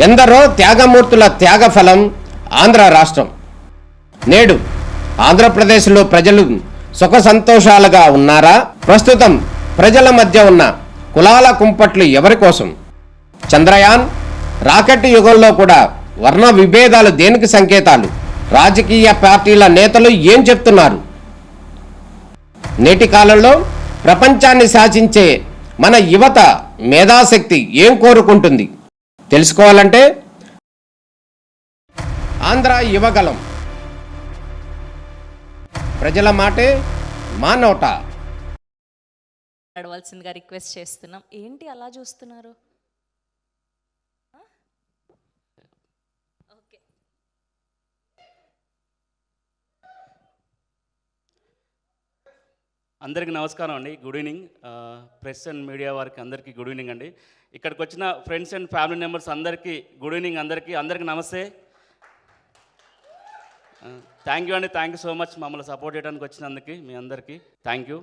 ఎందరో త్యాగమూర్తుల త్యాగఫలం ఆంధ్ర రాష్ట్రం. నేడు ఆంధ్రప్రదేశ్లో ప్రజలు సుఖ సంతోషాలుగా ఉన్నారా? ప్రస్తుతం ప్రజల మధ్య ఉన్న కులాల కుంపట్లు ఎవరి కోసం? చంద్రయాన్ రాకెట్ యుగంలో కూడా వర్ణ విభేదాలు దేనికి సంకేతాలు? రాజకీయ పార్టీల నేతలు ఏం చెప్తున్నారు? నేటి కాలంలో ప్రపంచాన్ని శాసించే మన యువత మేధాశక్తి ఏం కోరుకుంటుంది? తెలుసుకోవాలంటే ఆంధ్ర యువగలం, ప్రజల మాటే మా నోట. అడవాల్సిందిగా రిక్వెస్ట్ చేస్తున్నాం. ఏంటి అలా చూస్తున్నారు? ఓకే, అందరికీ నమస్కారం అండి. Good evening press and media వారికి అందరికీ గుడ్ ఈవినింగ్ అండి. ఇక్కడికి వచ్చిన ఫ్రెండ్స్ అండ్ ఫ్యామిలీ మెంబర్స్ అందరికీ గుడ్ ఈవినింగ్. అందరికీ నమస్తే. థ్యాంక్ యూ అండి. థ్యాంక్ యూ సో మచ్ మమ్మల్ని సపోర్ట్ చేయడానికి వచ్చినందుకు మీ అందరికీ థ్యాంక్ యూ.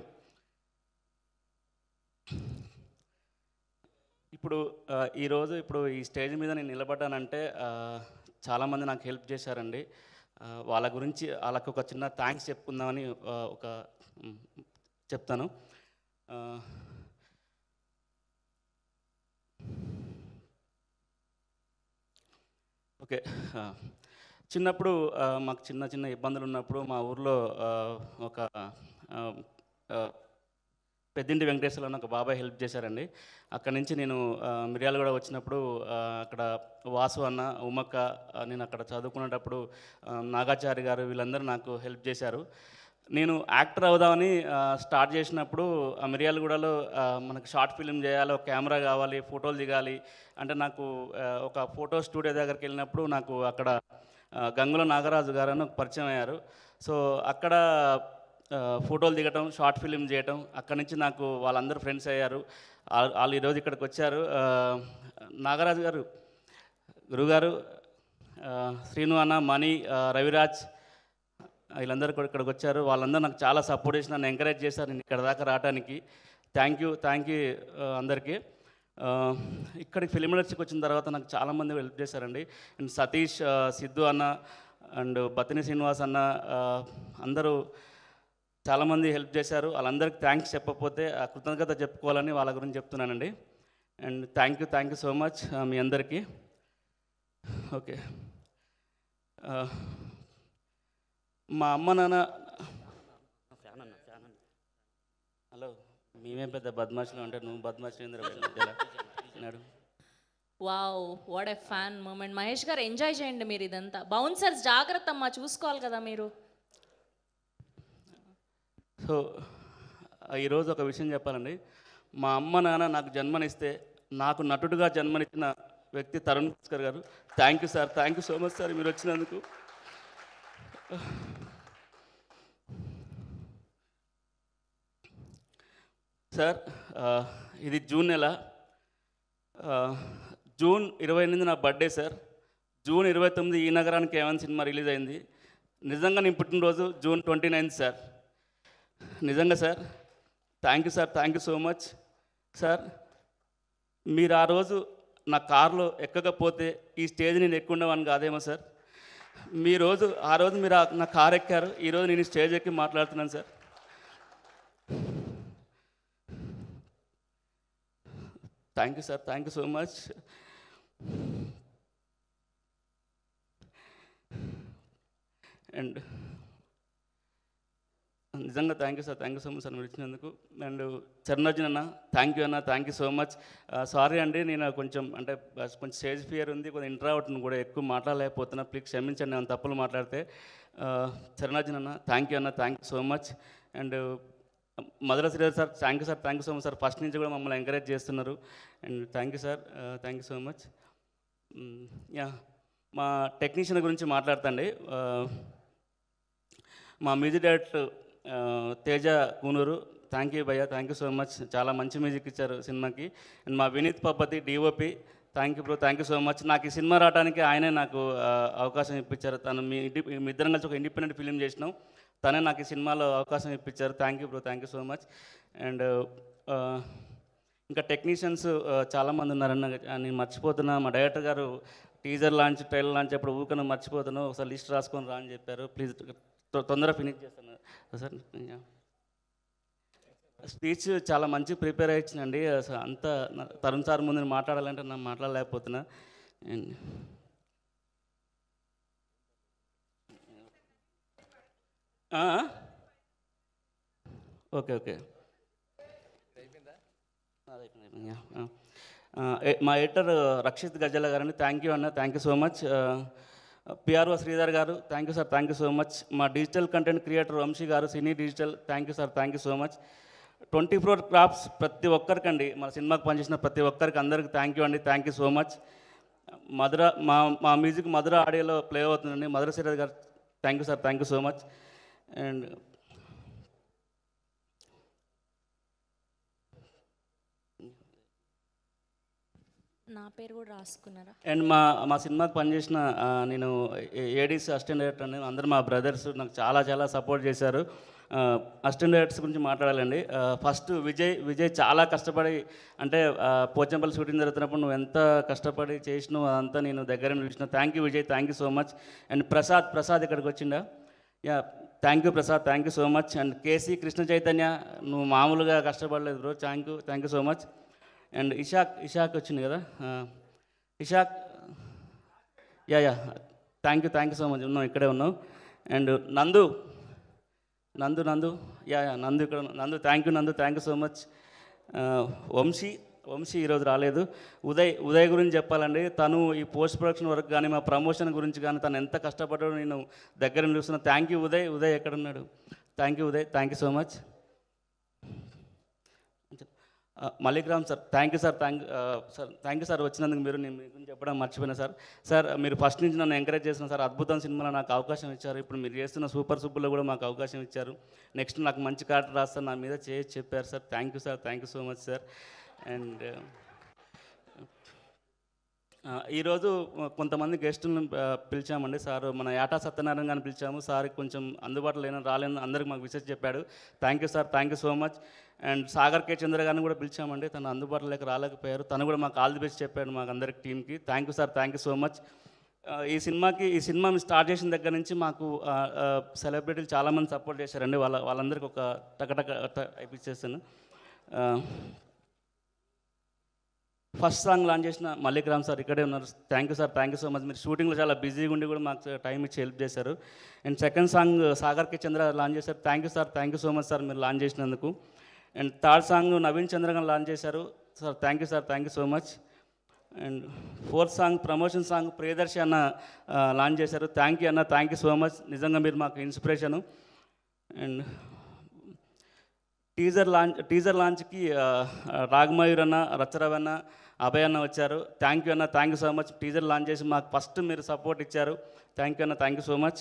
ఇప్పుడు ఈ స్టేజ్ మీద నేను నిలబడ్డానంటే చాలామంది నాకు హెల్ప్ చేశారండి. వాళ్ళ గురించి వాళ్ళకు ఒక చిన్న థ్యాంక్స్ చెప్పుకుందామని చెప్తాను. ఓకే, చిన్నప్పుడు మాకు చిన్న ఇబ్బందులు ఉన్నప్పుడు మా ఊర్లో ఒక పెద్దింటి వెంకటేశ్వర అని ఒక బాబాయ్ హెల్ప్ చేశారండి. అక్కడి నుంచి నేను మిర్యాలగూడ వచ్చినప్పుడు అక్కడ వాసు అన్న, ఉమ్మక్క, నేను అక్కడ చదువుకునేటప్పుడు నాగాచారి గారు వీళ్ళందరూ నాకు హెల్ప్ చేశారు. నేను యాక్టర్ అవుదామని స్టార్ట్ చేసినప్పుడు మిర్యాలగూడలో మనకు షార్ట్ ఫిల్మ్ చేయాలి, ఒక కెమెరా కావాలి, ఫోటోలు దిగాలి అంటే నాకు ఒక ఫోటో స్టూడియో దగ్గరికి వెళ్ళినప్పుడు నాకు అక్కడ గంగుల నాగరాజు గారు అని పరిచయం అయ్యారు. సో అక్కడ ఫోటోలు దిగటం, షార్ట్ ఫిల్మ్ చేయటం, అక్కడి నుంచి నాకు వాళ్ళందరూ ఫ్రెండ్స్ అయ్యారు. వాళ్ళు ఈరోజు ఇక్కడికి వచ్చారు. నాగరాజు గారు, గురుగారు, శ్రీను అన్న, మణి, రవిరాజ్ వీళ్ళందరూ కూడా ఇక్కడికి వచ్చారు. వాళ్ళందరూ నాకు చాలా సపోర్ట్ చేసి నన్ను ఎంకరేజ్ చేశారు నేను ఇక్కడ దాకా రావడానికి. థ్యాంక్ యూ అందరికీ. ఇక్కడికి ఫిలిం ఇండస్ట్రీకి వచ్చిన తర్వాత నాకు చాలామంది హెల్ప్ చేశారండి. అండ్ సతీష్, సిద్ధు అన్న అండ్ బతిని శ్రీనివాస్ అన్న అందరూ చాలామంది హెల్ప్ చేశారు. వాళ్ళందరికీ థ్యాంక్స్ చెప్పకపోతే కృతజ్ఞత చెప్పుకోవాలని వాళ్ళ గురించి చెప్తున్నానండి. And thank you so much మీ అందరికీ. ఓకే, మా అమ్మ నాన్న ఫ్యాన్ అన్న హలో, మేమేం పెద్ద బద్మాషులు అంటే నువ్వు బద్మాషులు. Wow, what a fan moment. Mahesh garu enjoy చేయండి మీరు ఇదంతా. బౌన్సర్స్ జాగ్రత్త అమ్మా, చూసుకోవాలి కదా మీరు. సో ఈరోజు ఒక విషయం చెప్పాలండి. మా అమ్మ నాన్న నాకు జన్మనిస్తే నాకు నటుడుగా జన్మనిచ్చిన వ్యక్తి తరుణ్ భాస్కర్ గారు. Thank you sir, thank you so much sir మీరు వచ్చినందుకు. సార్ ఇది జూన్ నెల, జూన్ 28 నా బర్త్డే సార్. జూన్ 29 ఈ నగరానికి ఏమైనా సినిమా రిలీజ్ అయింది. నిజంగా నేను పుట్టినరోజు జూన్ 29 సార్. నిజంగా sir, thank you so much sir. మీరు ఆ రోజు నా కారులో ఎక్కకపోతే ఈ స్టేజ్ నేను ఎక్కుండేవాడిని కాదేమో సార్. ఆ రోజు మీరు నా కారు ఎక్కారు, ఈరోజు నేను స్టేజ్ ఎక్కి మాట్లాడుతున్నాను sir. Thank you so much. And నిజంగా thank you so much sir మీరు ఇచ్చినందుకు. అండ్ చరణార్జున్ అన్న, thank you so much. Sorry అండి, నేను కొంచెం స్టేజ్ ఫియర్ ఉంది, కొంచెం ఇంట్రావర్ట్ని కూడా ఎక్కువ మాట్లాడలేకపోతున్నా. ప్లీజ్ క్షమించండి నేను తప్పులు మాట్లాడితే. చరణార్జున్ అన్న, thank you so much. And Madhura Sridhar sir, thank you so much sir. First నుంచి కూడా మమ్మల్ని ఎంకరేజ్ చేస్తున్నారు. And thank you so much. మా టెక్నీషియన్ గురించి మాట్లాడతాండి. మా music director Teja Kunuru, thank you భయ్య, థ్యాంక్ యూ సో మచ్. చాలా మంచి మ్యూజిక్ ఇచ్చారు సినిమాకి. అండ్ మా Vineeth Pabbathi DOP, thank you so much. నాకు ఈ సినిమా రావడానికి ఆయనే నాకు అవకాశం ఇప్పించారు. తను మీ ఇద్దరం కలిసి ఒక ఇండిపెండెంట్ ఫిలిం చేసినాం, తనే నాకు ఈ సినిమాలో అవకాశం ఇప్పించారు. Thank you so much. And ఇంకా టెక్నీషియన్స్ చాలామంది ఉన్నారన్న, నేను మర్చిపోతున్నా. మా డైరెక్టర్ గారు టీజర్ లాంచ్ ట్రైలర్ లాంచ్ అప్పుడు ఊకను మర్చిపోతాను, ఒకసారి లిస్ట్ రాసుకొని రా అని చెప్పారు. ప్లీజ్ తొందరగా ఫినిష్ చేస్తాను సార్. స్పీచ్ చాలా మంచి ప్రిపేర్ అయ్యిందండి. అసలు అంత తరుణ్ సార్ ముందు నేను మాట్లాడాలంటే నేను మాట్లాడలేకపోతున్నా. అండ్ ఓకే ఓకే మా ఎడిటర్ రక్షిత్ గజ్జల గారండి, థ్యాంక్ యూ అన్న, thank you so much. PRO Sridhar garu, thank you sir, thank you so much. మా digital content creator Vamsi garu, cine digital, thank you sir, thank you so much. 24 crafts ప్రతి ఒక్కరికండి, మన సినిమాకి పనిచేసిన ప్రతి ఒక్కరికి అందరికి థ్యాంక్ యూ అండి, thank you so much. Madhura మా మ్యూజిక్ మధుర ఆడియోలో ప్లే అవుతుందండి, మధుర Sridhar garu, thank you sir, thank you so much. And నా పేరు కూడా రాసుకున్నారా? అండ్ మా సినిమాకి పనిచేసిన నేను ఏడీసీ అసిస్టెంట్ డైరెక్టర్ అని అందరూ మా బ్రదర్స్ నాకు చాలా చాలా సపోర్ట్ చేశారు. అసిస్టెంట్ డైరెక్టర్స్ గురించి మాట్లాడాలండి. ఫస్ట్ విజయ్ చాలా కష్టపడి, అంటే పోచంపల్లి షూటింగ్ జరుగుతున్నప్పుడు నువ్వు ఎంత కష్టపడి చేసినావు అదంతా నేను దగ్గర చూసిన. Thank you Vijay, thank you so much. And Prasad ఇక్కడికి వచ్చిండా, yeah thank you Prasad, thank you so much. And KC Krishna Chaitanya, నువ్వు మామూలుగా కష్టపడలేదు bro, thank you so much. And Ishaq వచ్చింది కదా, Ishaq, yeah thank you so much, ఉన్నావు ఇక్కడే ఉన్నావు. అండ్ నందు యా నందు ఇక్కడ, thank you so much. Vamsi ఈరోజు రాలేదు. ఉదయ్ గురించి చెప్పాలండి, తను ఈ పోస్ట్ ప్రొడక్షన్ వర్క్ కానీ మా ప్రమోషన్ గురించి కానీ తను ఎంత కష్టపడ్డాడో నేను దగ్గర చూస్తున్నా. థ్యాంక్ యూ ఉదయ్ ఎక్కడున్నాడు, thank you Uday, thank you so much. Mallikram sir, thank you sir, thank you sir వచ్చినందుకు. నేను మీ గురించి చెప్పడం మర్చిపోయినా సార్ మీరు ఫస్ట్ నుంచి నన్ను ఎంకరేజ్ చేసిన సార్. అద్భుతం సినిమాలో నాకు అవకాశం ఇచ్చారు, ఇప్పుడు మీరు చేస్తున్న సూపర్ సూపర్లో కూడా మాకు అవకాశం ఇచ్చారు. నెక్స్ట్ నాకు మంచి క్యారెక్టర్ రాస్తారు, నా మీద చేసి చెప్పారు sir. Thank you sir, thank you so much sir. And ఈరోజు కొంతమంది గెస్టులను పిలిచామండి సార్. మన యాటా సత్యనారాయణ గారిని పిలిచాము. సార్ కొంచెం అందుబాటులో రాలేని అందరికి మాకు విషయం చెప్పాడు. Thank you sir, thank you so much. And Sagar K Chandra గారిని కూడా పిలిచామండి, తను అందుబాటులో రాలేకపోయారు. తను కూడా మాకు ఆల్ ది బెస్ట్ చెప్పాడు మాకు అందరికి టీంకి. Thank you sir, thank you so much. ఈ సినిమా స్టార్ట్ చేసిన దగ్గర నుంచి మాకు సెలబ్రిటీలు చాలామంది సపోర్ట్ చేశారండి. వాళ్ళందరికీ ఒక టక అయిపించేస్తాను. ఫస్ట్ సాంగ్ లాంచ్ చేసిన మల్లిక్రామ్ సార్ ఇక్కడే ఉన్నారు, thank you sir, thank you so much. మీరు షూటింగ్లో చాలా బిజీగా ఉండి కూడా మాకు టైం ఇచ్చి హెల్ప్ చేశారు. And second song Sagar K Chandra launch చేశారు, thank you sir, thank you so much sir మీరు లాంచ్ చేసినందుకు. అండ్ థర్డ్ సాంగ్ నవీన్ చంద్ర గారు లాంచ్ చేశారు sir, thank you sir, thank you so much. And fourth song promotion song Priyadarshi అన్న launch చేశారు, thank you అన్న, thank you so much. నిజంగా మీరు మాకు ఇన్స్పిరేషను. అండ్ టీజర్ లాంచ్కి రాగమయూర్ అన్న, రచ్చరవి అన్న, అభయ్ అన్న వచ్చారు, థ్యాంక్ యూ అన్న, thank you so much. Teaser launch చేసి మాకు ఫస్ట్ మీరు సపోర్ట్ ఇచ్చారు, థ్యాంక్ యూ అన్న, thank you so much.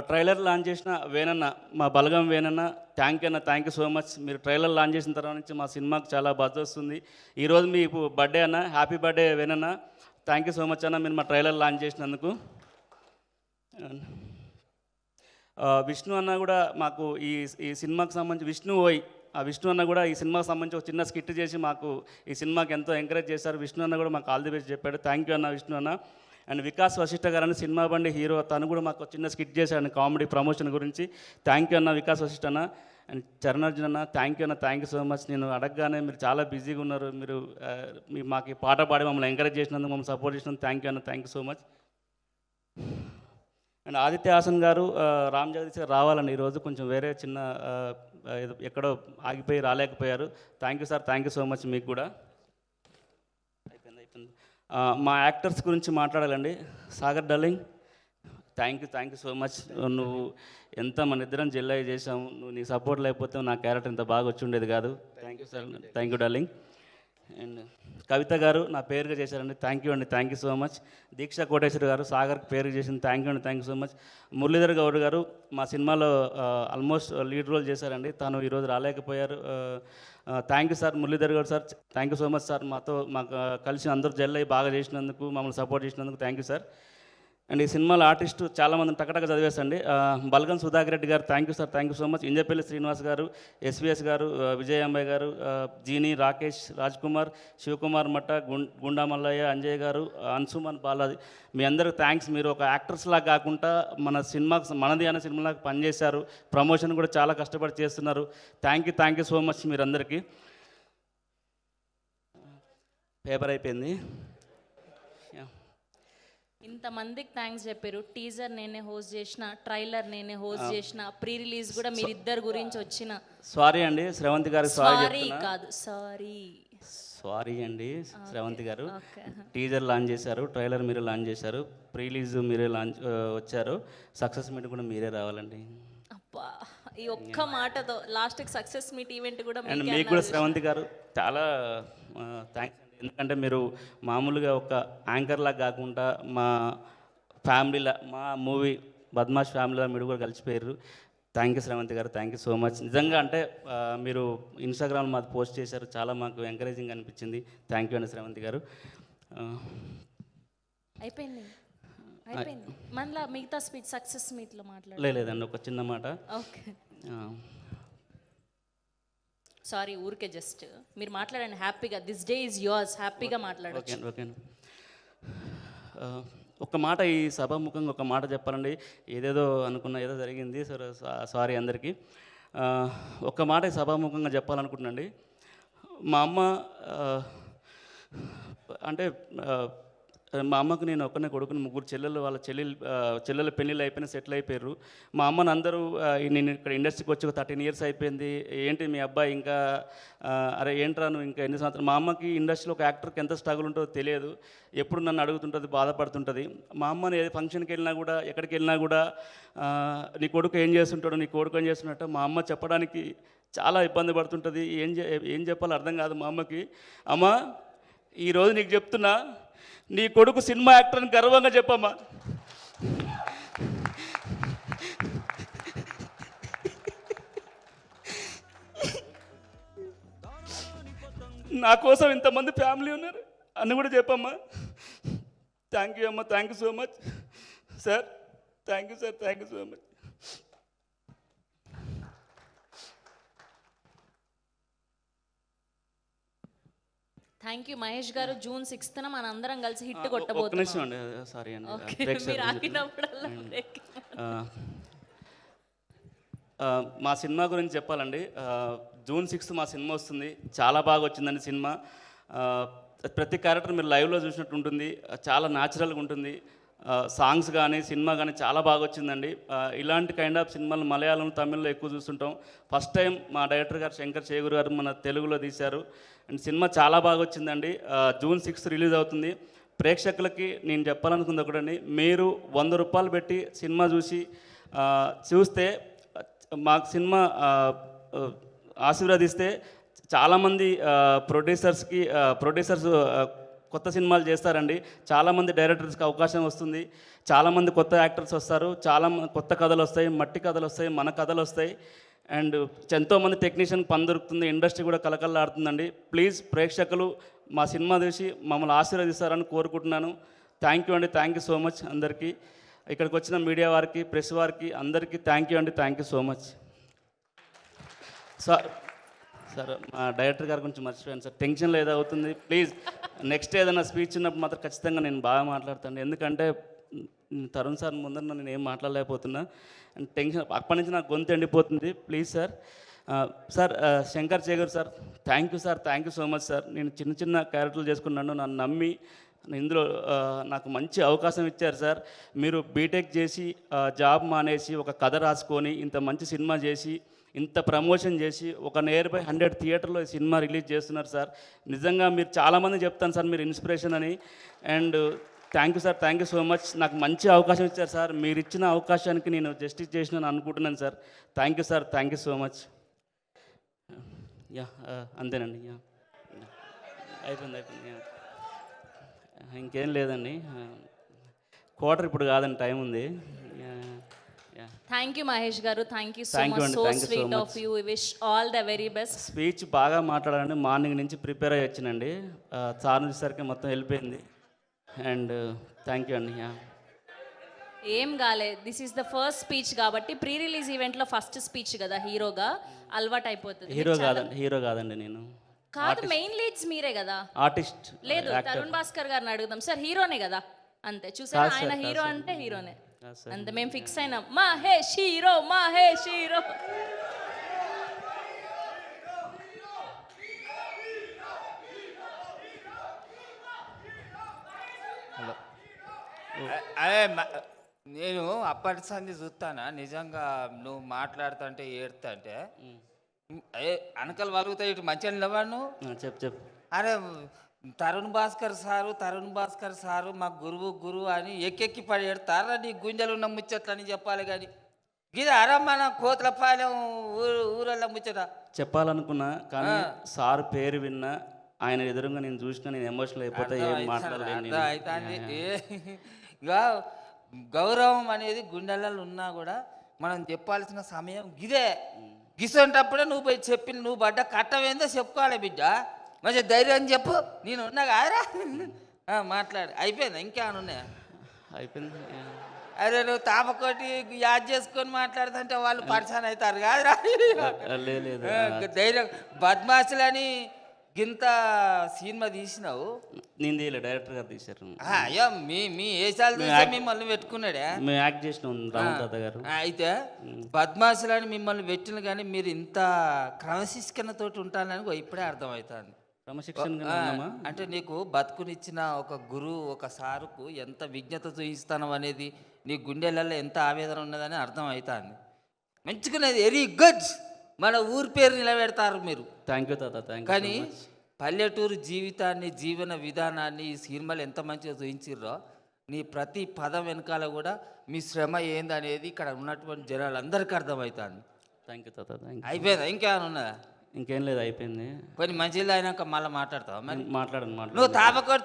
Trailer launch చేసిన వేణన్న, మా బలగం వేణన్న, థ్యాంక్ యూ అన్న, థ్యాంక్ యూ సో మచ్. మీరు ట్రైలర్ లాంచ్ చేసిన తర్వాత నుంచి మా సినిమాకి చాలా బజ్ వస్తుంది. ఈరోజు మీకు బర్త్డే అన్న, హ్యాపీ బర్త్డే వేణన్న, థ్యాంక్ యూ సో మచ్ అన్న మీరు మా ట్రైలర్ లాంచ్ చేసినందుకు. విష్ణు అన్న కూడా మాకు ఈ సినిమాకి సంబంధించి విష్ణు అన్న కూడా ఈ సినిమాకి సంబంధించి ఒక చిన్న స్కిట్ చేసి మాకు ఈ సినిమాకి ఎంతో ఎంకరేజ్ చేశారు. విష్ణు అన్న కూడా మాకు ఆల్ ది బెస్ట్ చెప్పాడు, థ్యాంక్ యూ అన్న విష్ణు అన్న. అండ్ వికాస్ వశిష్ఠ గారు సినిమా బండి హీరో, తను కూడా మాకు చిన్న స్కిట్ చేశాడు కామెడీ ప్రమోషన్ గురించి, థ్యాంక్ యూ అన్న వికాస్ వశిష్ఠ అన్న. అండ్ చరణార్జున్ అన్న, థ్యాంక్ యూ అన్న, థ్యాంక్ యూ సో మచ్. నేను అడగగానే మీరు చాలా బిజీగా ఉన్నారు, మీరు మాకు పాట పాడి మమ్మల్ని ఎంకరేజ్ చేసినందుకు, మమ్మల్ని సపోర్ట్ చేసినందుకు థ్యాంక్ యూ అన్న, thank you so much. And Aditya Haasan గారు, రామ్ జగదీష్ గారు రావాలండి ఈరోజు, కొంచెం వేరే చిన్న ఎక్కడో ఆగిపోయి రాలేకపోయారు, thank you sir, thank you so much మీకు కూడా. అయిపోయింది. మా యాక్టర్స్ గురించి మాట్లాడాలండి. Sagar darling, thank you so much. నువ్వు ఎంత మన ఇద్దరం జెల్లై చేసాము, నువ్వు నీ సపోర్ట్ లేకపోతే నా క్యారెక్టర్ ఇంత బాగా వచ్చి ఉండేది కాదు. Thank you sir, thank you darling. And Kavitha garu నా పేరుగా చేశారండి, థ్యాంక్ యూ అండి, thank you so much. Deeksha Koteshwar garu సాగర్కి పేరుగా చేసింది, థ్యాంక్ యూ అండి, thank you so much. Muralidhar Goud garu మా సినిమాలో ఆల్మోస్ట్ లీడ్ రోల్ చేశారండి, తను ఈరోజు రాలేకపోయారు. Thank you sir Muralidhar Goud sir, thank you so much sir. మాకు కలిసి అందరూ జెల్ అయ్యి బాగా చేసినందుకు, మమ్మల్ని సపోర్ట్ చేసినందుకు థ్యాంక్ యూ సార్. అండ్ ఈ సినిమాలో ఆర్టిస్టు చాలామంది టకటక చదివేసండి. బల్గం సుధాకర్ రెడ్డి గారు thank you sir, thank you so much. Injapalli Srinivas గారు, ఎస్విఎస్ గారు, విజయ్ అంబాయ్ గారు, జీని, రాకేష్, రాజ్ కుమార్, శివకుమార్ మట్ట, గుండా మల్లయ్య, అంజయ్ గారు, అన్సుమన్ బాలాజీ, మీ అందరికి థ్యాంక్స్. మీరు ఒక యాక్టర్స్లా కాకుండా మన సినిమాకి, మనది అనే సినిమాలకు పనిచేశారు. ప్రమోషన్ కూడా చాలా కష్టపడి చేస్తున్నారు. థ్యాంక్ యూ సో మచ్ మీరందరికీ. పేపర్ అయిపోయింది. ఇంతమందికి థ్యాంక్స్ చెప్పారు. టీజర్ నేనే హోస్ట్ చేసిన, ట్రైలర్ నేనే హోస్ట్ చేసిన, ప్రీ రిలీజ్ కూడా మీరిద్దరు గురించి వచ్చిన. సారీ అండి శ్రవంతి గారికి, సారీ కాదు సారీ అండి శ్రవంతి గారు. టీజర్ లాంచ్ చేశారు, ట్రైలర్ మీరే లాంచ్ చేశారు, ప్రీ రిలీజ్ మీరే లాంచ్ వచ్చారు, సక్సెస్ మీట్ కూడా మీరే రావాలండి. అబ్బా, ఈ ఒక్క మాటతో లాస్ట్కి సక్సెస్ మీట్ ఈవెంట్ కూడా అండ్ మీకు కూడా శ్రవంతి గారు చాలా థ్యాంక్స్ అండి. ఎందుకంటే మీరు మామూలుగా ఒక యాంకర్లా కాకుండా మా ఫ్యామిలీలా, మా మూవీ బద్మాష్ ఫ్యామిలీలో మీరు కూడా కలిసిపోయారు. థ్యాంక్ యూ శ్రవంతి గారు, థ్యాంక్ యూ సో మచ్. నిజంగా అంటే మీరు ఇన్స్టాగ్రామ్లో మాది పోస్ట్ చేశారు, చాలా మాకు ఎంకరేజింగ్ అనిపించింది. థ్యాంక్ యూ అండి శ్రవంతి గారు. అయిపోయింది మళ్ళీ మిగతా స్పీచ్ సక్సెస్ మీట్లో లేదండి, ఒక చిన్న మాట. ఓకే, సారీ, ఊరికే జస్ట్ మీరు మాట్లాడండి హ్యాపీగా. దిస్ డే ఈజ్ యువర్స్, హ్యాపీగా మాట్లాడొచ్చు. ఓకే. ఒక మాట ఈ సభాముఖంగా ఒక మాట చెప్పాలండి. ఏదేదో అనుకున్నా, ఏదో జరిగింది, సారీ అందరికీ. ఒక మాట ఈ సభాముఖంగా చెప్పాలనుకుంటున్నాండి. మా అమ్మ అంటే మా అమ్మకు నేను ఒక్కనే కొడుకుని, ముగ్గురు చెల్లెలు, వాళ్ళ చెల్లెల పెళ్ళిళ్ళు అయిపోయినా సెటిల్ అయిపోయారు. మా అమ్మని అందరూ నేను ఇక్కడ ఇండస్ట్రీకి వచ్చి ఒక 13 years అయిపోయింది, ఏంటి మీ అబ్బాయి ఇంకా, అరే ఏంట్రా నువ్వు ఇంకా ఎన్ని సంవత్సరాలు. మా అమ్మకి ఇండస్ట్రీలో ఒక యాక్టర్కి ఎంత స్ట్రగుల్ ఉంటుందో తెలియదు. ఎప్పుడు నన్ను అడుగుతుంటుంది, బాధపడుతుంటుంది. మా అమ్మని ఏ ఫంక్షన్కి వెళ్ళినా కూడా, ఎక్కడికి వెళ్ళినా కూడా నీ కొడుకు ఏం చేస్తుంటాడు, నీ కొడుకు ఏం చేస్తున్నట్టు మా అమ్మ చెప్పడానికి చాలా ఇబ్బంది పడుతుంటుంది. ఏం చెప్పాలో అర్థం కాదు మా అమ్మకి. అమ్మ, ఈరోజు నీకు చెప్తున్నా, నీ కొడుకు సినిమా యాక్టర్ అని గర్వంగా చెప్పమ్మా. నా కోసం ఇంతమంది ఫ్యామిలీ ఉన్నారు అని కూడా చెప్పమ్మా. థ్యాంక్ యూ అమ్మా, thank you so much sir, thank you sir, thank you so much. Thank you Mahesh గారు. June 6th మన అందరం కలిసి హిట్ కొట్టబోతున్నాం. సారీ అండి, మా సినిమా గురించి చెప్పాలండి. June 6th మా సినిమా వస్తుంది. చాలా బాగా వచ్చిందండి సినిమా. ప్రతి క్యారెక్టర్ మీరు లైవ్లో చూసినట్టు ఉంటుంది, చాలా న్యాచురల్గా ఉంటుంది. సాంగ్స్ కానీ సినిమా కానీ చాలా బాగా వచ్చిందండి. ఇలాంటి కైండ్ ఆఫ్ సినిమాలు మలయాళం, తమిళ్లో ఎక్కువ చూస్తుంటాం. ఫస్ట్ టైం మా డైరెక్టర్ గారు శంకర్ చేగూర్ గారు మన తెలుగులో తీశారు. అండ్ సినిమా చాలా బాగా వచ్చిందండి. June 6th రిలీజ్ అవుతుంది. ప్రేక్షకులకి నేను చెప్పాలనుకుంది ఒకటండి, మీరు 100 రూపాయలు పెట్టి సినిమా చూస్తే మాకు సినిమా ఆశీర్వదిస్తే చాలామంది ప్రొడ్యూసర్స్ కొత్త సినిమాలు చేస్తారండి. చాలామంది డైరెక్టర్స్కి అవకాశం వస్తుంది, చాలామంది కొత్త యాక్టర్స్ వస్తారు, చాలా కొత్త కథలు వస్తాయి, మట్టి కథలు వస్తాయి, మన కథలు వస్తాయి. అండ్ ఎంతోమంది టెక్నీషియన్ పని దొరుకుతుంది, ఇండస్ట్రీ కూడా కలకల్లాడుతుందండి. ప్లీజ్ ప్రేక్షకులు మా సినిమా చూసి మమ్మల్ని ఆశీర్వదిస్తారని కోరుకుంటున్నాను. థ్యాంక్ యూ అండి, థ్యాంక్ యూ సో మచ్ అందరికీ. ఇక్కడికి వచ్చిన మీడియా వారికి, ప్రెస్ వారికి అందరికీ థ్యాంక్ యూ అండి, thank you so much. Sir మా డైరెక్టర్ గారి గురించి మర్చిపోయాను సార్, టెన్షన్లో ఏదో అవుతుంది. ప్లీజ్ నెక్స్ట్ ఏదైనా స్పీచ్ ఉన్నప్పుడు మాత్రం ఖచ్చితంగా నేను బాగా మాట్లాడతాను. ఎందుకంటే తరుణ్ సార్ ముందర నేను ఏం మాట్లాడలేకపోతున్నా, అండ్ టెన్షన్ అప్పటి నుంచి నాకు గొంతు ఎండిపోతుంది. Please sir Shankar Chegur sir, thank you sir, thank you so much sir. నేను చిన్న క్యారెక్టర్లు చేసుకున్నాను, నన్ను నమ్మి ఇందులో నాకు మంచి అవకాశం ఇచ్చారు సార్. మీరు బీటెక్ చేసి జాబ్ మానేసి ఒక కథ రాసుకొని ఇంత మంచి సినిమా చేసి ఇంత ప్రమోషన్ చేసి ఒక నియర్ బై 100 థియేటర్లో ఈ సినిమా రిలీజ్ చేస్తున్నారు సార్. నిజంగా మీరు చాలామంది చెప్తాను సార్ మీరు ఇన్స్పిరేషన్ అని. And thank you sir, thank you so much. నాకు మంచి అవకాశం ఇచ్చారు సార్. మీరు ఇచ్చిన అవకాశానికి నేను జస్టిస్ చేసినాను అనుకుంటున్నాను sir. Thank you sir, thank you so much. అంతేనండి. అయిపోయింది. ఇంకేం లేదండి. క్వార్టర్ ఇప్పుడు కాదండి, టైం ఉంది. Thank you Mahesh garu, thank you so much. So sweet of you. We wish all the very best. Speech బాగా మాట్లాడాలండి, మార్నింగ్ నుంచి ప్రిపేర్ అయ్యి వచ్చినండి. సార్ వచ్చేసరికి మొత్తం వెళ్ళిపోయింది. అండ్ థ్యాంక్ యూ అండి. ఏం కాలే, this is the first speech కాబట్టి ప్రీ రిలీజ్ ఈవెంట్లో ఫస్ట్ స్పీచ్ కదా హీరోగా, అలవాటు అయిపోతుంది. హీరో కాదండి నేను కాదు, మెయిన్ లీడ్స్ మీరే కదా. ఆర్టిస్ట్. లేదు, తరుణ్ భాస్కర్ గారిని అడుగుదాం. సార్ హీరోనే కదా, అంతే. చూసారా, ఆయన హీరో అంటే హీరోనే అంతే. మేము ఫిక్స్ అయినాం, మహేష్ హీరో, మహేష్ హీరో. అదే నేను అప్పటి సంది చూస్తానా నిజంగా నువ్వు మాట్లాడుతుంటే ఏడుతుంటే అదే అనకలు వలుగుతాయి ఇటు మంచిగా నిలబడు నువ్వు. చెప్పు. అరే తరుణ్ భాస్కర్ సారు మా గురువు అని ఎక్కెక్కి పడి ఏడతారా నీ గుంజలు ఉన్న ముచ్చట్లని చెప్పాలి కానీ ఇది అరే మన కోతలపాలెం ఊరల్ల ముచ్చట చెప్పాలనుకున్నా కానీ సార్ పేరు విన్నా, ఆయన ఎదురుగా నేను చూసినా నేను ఎమోషనల్ అయిపోతే ఏం మాట్లాడలేను. ఇక గౌరవం అనేది గుండెలలో ఉన్నా కూడా మనం చెప్పాల్సిన సమయం గిదే. గిసంటప్పుడే నువ్వు పోయి చెప్పి నువ్వు పడ్డ కట్టమేందో చెప్పుకోవాలి బిడ్డ. మంచి ధైర్యం చెప్పు, నేను ఉన్నా కాదురా. మాట్లాడు, అయిపోయిందా ఇంకేమైనా ఉన్నాయా? అయిపోయింది. అరే నువ్వు తాపకోటి యాద్ చేసుకొని మాట్లాడుతుంటే వాళ్ళు పరిచయం అవుతారు కాదురా. ధైర్యం బద్మాసులని గింత సినిమా తీసినావు. నేను తీయలే, డైరెక్టర్ గారు తీశారు. అయ్యో మీ ఏసాలు తీసే మిమ్మల్ని పెట్టుకున్నాడే. మేము యాక్ట్ చేసినాం రామతాత గారు. అయితే బద్మాసులని మిమ్మల్ని పెట్టిన కానీ మీరు ఇంత క్రమశిక్షణతోటి ఉంటారని ఇప్పుడే అర్థమవుతుంది. క్రమశిక్షణ అంటే నీకు బతుకునిచ్చిన ఒక గురువు, ఒక సారుకు ఎంత విజ్ఞత చూపిస్తాను అనేది నీ గుండెలలో ఎంత ఆవేదన ఉన్నదని అర్థం అవుతుంది. మంచుకునేది వెరీ గుడ్. మన ఊరి పేరు నిలబెడతారు మీరు. థ్యాంక్ యూ తాత, థ్యాంక్ యూ. కానీ పల్లెటూరు జీవితాన్ని, జీవన విధానాన్ని ఈ సినిమాలు ఎంత మంచిగా చూపించిర్రో, నీ ప్రతి పదం వెనకాల కూడా మీ శ్రమ ఏందనేది ఇక్కడ ఉన్నటువంటి జనాలందరికీ అర్థమవుతుంది. థ్యాంక్ యూ తాత, థ్యాంక్ యూ. అయిపోయిందా ఇంకేమైనా ఉన్నదా? ఇంకేం లేదు, అయిపోయింది. కొన్ని మంచిది అయినాక మళ్ళీ మాట్లాడతావా? మరి మాట్లాడను. నువ్వు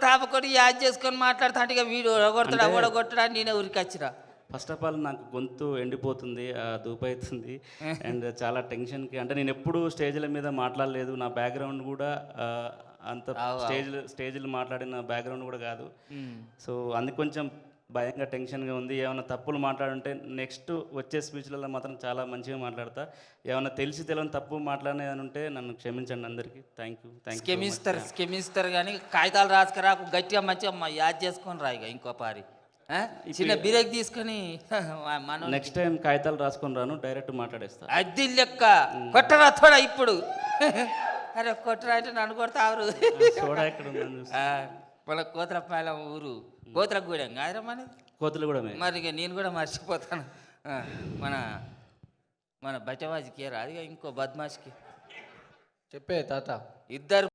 తాపకొడి యాద్ చేసుకొని మాట్లాడుతా అంటే ఇక వీడు ఓడగొట్టడా నేనే ఊరికి వచ్చిరా. ఫస్ట్ ఆఫ్ ఆల్ నాకు గొంతు ఎండిపోతుంది, దూపవుతుంది అండ్ చాలా టెన్షన్కి. అంటే నేను ఎప్పుడు స్టేజ్ల మీద మాట్లాడలేదు. నా బ్యాక్గ్రౌండ్ కూడా అంత స్టేజ్లు మాట్లాడిన బ్యాక్గ్రౌండ్ కూడా కాదు. సో అందుకు కొంచెం భయంగా, టెన్షన్గా ఉంది. ఏమైనా తప్పులు మాట్లాడుంటే నెక్స్ట్ వచ్చే స్పీచ్లలో మాత్రం చాలా మంచిగా మాట్లాడతా. ఏమైనా తెలియని తప్పు మాట్లాడిన ఉంటే నన్ను క్షమించండి అందరికీ. Thank you. స్కెమిస్తారు కానీ కాగితాలు రాసుకురా, గట్టిగా మంచిగా యాద్ చేసుకొని రాయిగా ఇంకో పారి చిన్న బిరేక్ తీసుకొని మనం నెక్స్ట్ టైం కాగితాలు రాసుకొని రాను, డైరెక్ట్ మాట్లాడేస్తా. అది లెక్క కొట్టరా తోడా ఇప్పుడు. అరే కొట్టరా అంటే నన్ను కొడతారు. ఎక్కడ మన కోతలపాలెం ఊరు, కోతలగూడెం కాదురా మనది. కోతలగూడెం. మరి ఇక నేను కూడా మర్చిపోతాను. మన బచవాజికి రాదుగా ఇంకో బద్మాష్కి చెప్పే తాత. ఇద్దరు